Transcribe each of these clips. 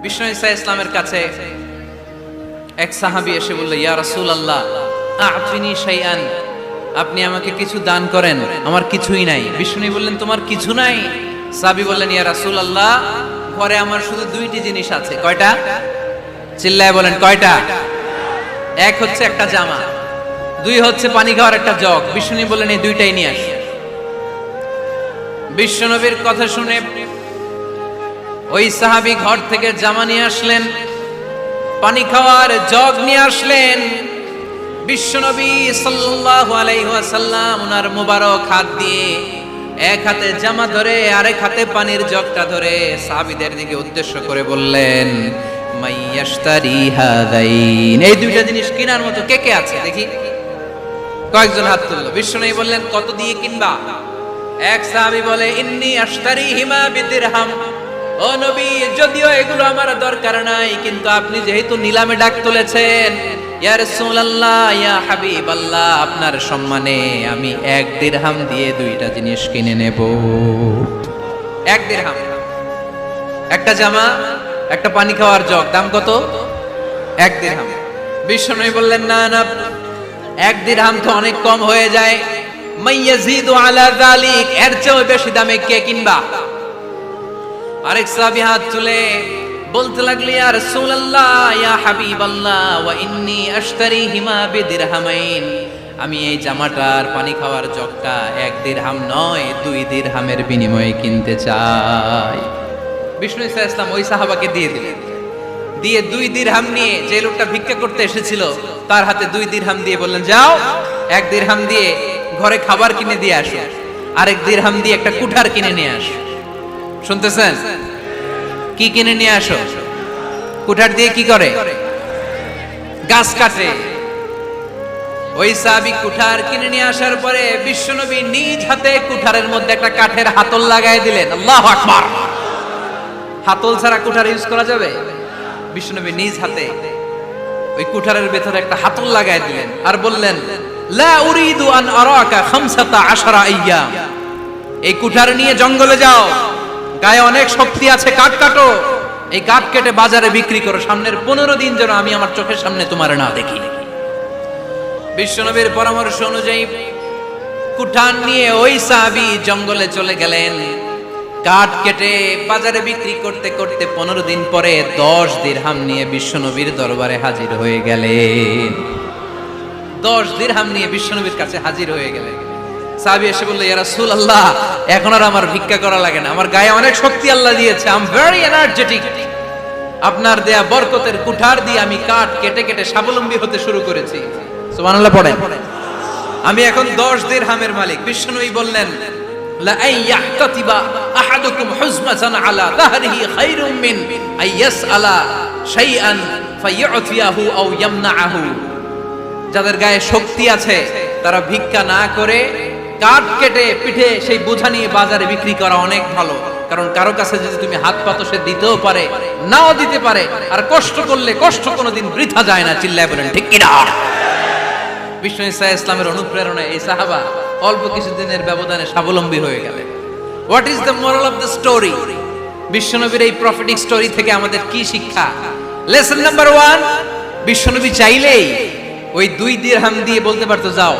বিষ্ণু ঈসা ইসলামের কাছে এক সাহাবী এসে বলল, ইয়া রাসূলুল্লাহ আ'তিনি শাইআন, আপনি আমাকে কিছু দান করেন, আমার কিছুই নাই। বিষ্ণু বললেন, তোমার কিছু নাই? সাহাবী বললেন, ইয়া রাসূলুল্লাহ ঘরে আমার শুধু দুইটি জিনিস আছে। কয়টা? চিল্লায় বলেন, কয়টা? এক হচ্ছে একটা জামা, দুই হচ্ছে পানি খাওয়ার একটা জগ। বিষ্ণু বললেন, এই দুইটাই নিয়ে আস। বিশ্বনবীর কথা শুনে ওই সাহাবী ঘর থেকে জামা নিয়ে আসলেন, পানি খাওয়ার জগ নিয়ে আসলেন। বিশ্বনবী সাল্লাল্লাহু আলাইহি ওয়াসাল্লাম ওনার মুবারক হাত দিয়ে এক হাতে জামা ধরে আরেক হাতে পানির জগটা ধরে সাহাবীদের দিকে উদ্দেশ্য করে বললেন, মাইয়াশতারি হাদাইন, এই দুইটা জিনিস কেনার মতো কে কে আছে দেখি? কয়েকজন হাত তুললো। বিশ্বনবী বললেন, কত দিয়ে কিনবা? এক সাহাবী বলে, ইন্নী আশতারিহিমা বিদিরহাম, ও নবী যদিও এগুলো আমার দরকার নাই, কিন্তু আপনি যেহেতু নিলামে ডাক তুলেছেন, ইয়া রাসূলুল্লাহ ইয়া হাবিবাল্লাহ, আপনার সম্মানে আমি 1 দিরহাম দিয়ে দুইটা জিনিস কিনে নেব। 1 দিরহাম, একটা জামা, একটা পানি খাওয়ার জগ, দাম কত? 1 দিরহাম। বিশ্বনবী বললেন, না না, 1 দিরহাম তো অনেক কম হয়ে যায়, মাইয়াজিদু আলা যালিক, এর চেয়ে বেশি দামে কে কিনবা? আরেক সাহাবী হাত তুলে বলতে লাগলো, ইয়া রাসূলুল্লাহ ইয়া হাবিবাল্লাহ ওয়া ইন্নী আশতারিহিমা বিদিরহামাইন, আমি এই জামাটার পানি খাওয়ার জগটা 1 দিরহাম নয় 2 দিরহামের বিনিময়ে কিনতে চাই। বিষ্ণু ঈসা ইসলাম ওই সাহাবাকে দিয়ে দিলেন। দিয়ে 2 দিরহাম নিয়ে যে লোকটা ভিক্ষা করতে এসেছিল তার হাতে 2 দিরহাম দিয়ে বললেন, যাও 1 দিরহাম দিয়ে ঘরে খাবার কিনে দিয়ে আসো, আরেক দিরহাম দিয়ে একটা কুঠার কিনে নিয়ে আসো। শুনতেছেন? কি কিনে নিয়ে আসো? কুঠার দিয়ে কি করে? গাছ কাটে। ওই সাহাবী কুঠার কিনে নিয়ে আসার পরে বিশ্বনবী নিজ হাতে কুঠারের মধ্যে একটা কাঠের হাতল লাগাই দিলেন। আল্লাহু আকবার! হাতল ছাড়া কুঠার ইউজ করা যাবে? বিশ্বনবী নিজ হাতে ওই কুঠারের ভেতরে একটা হাতল লাগাই দিলেন আর বললেন, লা উরিদু আন আরাকা 15 আইয়াম, এই কুঠার নিয়ে জঙ্গলে যাও, গায়ে অনেক শক্তি আছে, কাঠ কাটো, এই কাঠ কেটে বাজারে বিক্রি করো, সামনের 15 দিন যেন আমি আমার চোখের সামনে তোমার না দেখি। বিশ্বনবীর পরামর্শ অনুযায়ী কুঠার নিয়ে ওই সাহাবী জঙ্গলে চলে গেলেন। কাঠ কেটে বাজারে বিক্রি করতে করতে 15 দিন পরে 10 দিরহাম নিয়ে বিশ্বনবীর দরবারে হাজির হয়ে গেলেন। 10 দিরহাম নিয়ে বিশ্বনবীর কাছে হাজির হয়ে গেলেন। সাহাবী এসে বলল, ইয়া রাসূলুল্লাহ এখন আর আমার ভিক্ষা করা লাগে না, আমার গায়ে অনেক শক্তি আল্লাহ দিয়েছে, আই এম ভেরি এনার্জেটিক, আপনার দেয়া বরকতের কুঠার দিয়ে আমি কাঠ কেটে কেটে স্বাবলম্বী হতে শুরু করেছি। সুবহানাল্লাহ পড়েন। আমি এখন 10 দিরহামের মালিক। বিশ্বনবী বললেন, লা আইয়াহতাতিবা আহাদুকুম হুজমাতান আলা যাহরিহি খায়রুম মিন আইয়াসআলা শাইআন ফায়ু'তিয়াহু আও ইয়ামনাহু, যাদের গায়ে শক্তি আছে তারা ভিক্ষা না করে কাঠ কেটে পিঠে সেই বোঝা নিয়ে বাজারে বিক্রি করা অনেক ভালো। কারণ কারো কাছে যদি তুমি হাত পাতো সে দিতেও পারে, নাও দিতে পারে, আর কষ্ট করলে কষ্ট কোনোদিন বৃথা যায় না। চিল্লায় বলেন ঠিক কিনা? বিষ্ণু ঈসা ইসলামের অনুপ্রেরণায় এই সাহাবা অল্প কিছুদিনের ব্যবধানে স্বাবলম্বী হয়ে গেলেন। What is the moral of the story? বিশ্বনবীর এই প্রফেটিক স্টোরি থেকে আমাদের কি শিক্ষা? লেসন নাম্বার 1, বিশ্বনবী চাইলেই ওই 2 দিরহাম দিয়ে বলতে পারতো, যাও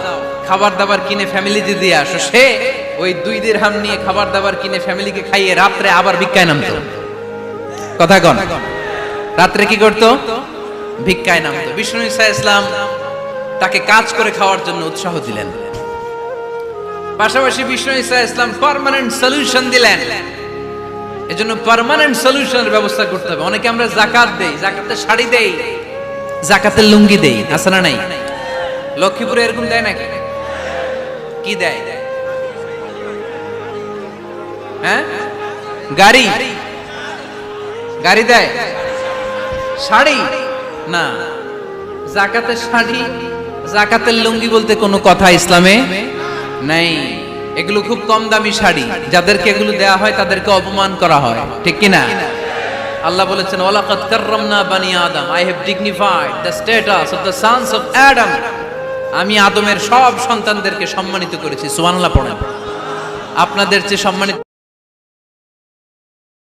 খাবার দাবার কিনে ফ্যামিলিতে দিয়ে আসো। সে ওই 2 দিরহাম নিয়ে খাবার দাবার কিনে ফ্যামিলিকে খাইয়ে রাত্রে আবার ভিক্ষায় নামতো। কথা কন, রাত্রে কি করতো? ভিক্ষায় নামতো। বিষ্ণু ঈসা ইসলাম তাকে কাজ করে খাওয়ার জন্য উৎসাহ দিলেন। পাশাপাশি বিষ্ণু ঈসা ইসলাম পার্মানেন্ট সলিউশন দিলেন। এজন্য পার্মানেন্ট সলিউশনের ব্যবস্থা করতে হবে। অনেকে আমরা যাকাত দেই, যাকাতের শাড়ি দেই, যাকাতের লুঙ্গি দেই, আছে না নাই? লক্ষ্মীপুরে এরকম দেয় নাকি? কি দেয়? হ্যাঁ, গাড়ি, গাড়ি দেয়, শাড়ি না। যাকাতের শাড়ি, যাকাতের লুঙ্গি বলতে কোনো কথা ইসলামে নাই। এগুলো খুব কম দামি শাড়ি, যাদেরকে এগুলো দেয়া হয় তাদেরকে অপমান করা হয়, ঠিক কি না? আল্লাহ বলেছেন, ওয়ালাকাদ কাররামনা বানি আদম, I have dignified the status of the sons of Adam, আমি আদমের সব সন্তানদেরকে সম্মানিত করেছি। সুবহানাল্লাহ পড়েন। আপনাদের চেয়ে সম্মানিত